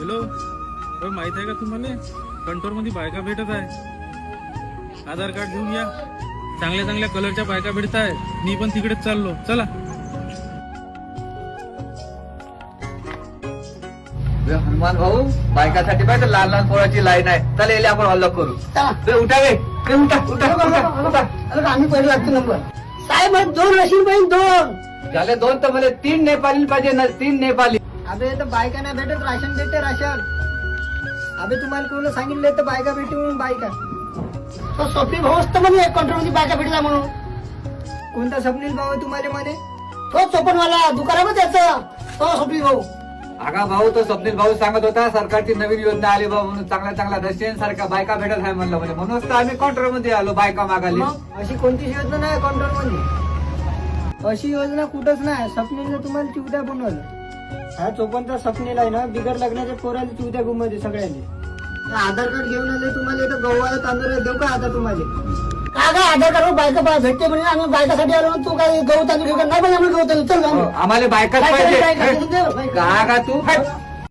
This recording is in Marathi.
हॅलो, माहित आहे का तुम्हाला कंट्रोल मध्ये बायका भेटत आहे. आधार कार्ड घेऊन या. चांगल्या चांगल्या कलरच्या बायका भेटत आहे. मी पण तिकडेच चाललो. चला. हनुमान भाऊ, बायकासाठी पाहिजे लाल लाल पोळाची लाईन आहे. चला येले आपण अल्लग करू. उठा गे, उठा. आम्ही पहिले लागतो नंबर. साहेब 2 रशीद पाहिजे 2. झाले 2 तर मला 3 नेपाली पाहिजे ना. 3 नेपाली. अबे तर बायका नाही भेटत, राशन भेटते राशन. अबे तुम्हाला कोणी सांगितलं तर बायका भेटते म्हणून बायका. तो स्वप्नील भाऊ असतं म्हणे कंट्रोल मध्ये बायका भेटला म्हणून. कोणता स्वप्नील भाऊ आहे तुम्हाला म्हणे? तो चोपनवाला दुकानामध्ये त्याचा तो स्वप्नील भाऊ. आगा भाऊ, तो स्वप्नील भाऊ सांगत होता सरकारची नवीन योजना आली भाऊ म्हणून. चांगल्या चांगल्या रशियन सारख्या बायका भेटत आहे म्हणलं म्हणे. म्हणूनच तर आम्ही कंट्रोल मध्ये आलो बायका मागाली. मग अशी कोणतीच योजना नाही कंट्रोल मध्ये. अशी योजना कुठंच नाही. स्वप्नीलने तुम्हाला चिवट्या बनवलं. हा चोपनचा स्वप्नील आहे ना, बिगर लग्नाच्या पोराला चिवट्या गुमवते सगळ्यांनी. आधार कार्ड घेऊन आले तुम्हाला इथं गव्हाला तांदूळ देऊ का आता तुम्हाला? का काय आधार कार्ड बायका भेटते म्हणजे आम्ही बायकासाठी आलो. तू काय गहू तांदूळ घेऊ का? नाही पण आम्ही गहू तांदूळ. चल आम्हाला बायकाच पाहिजे. का तू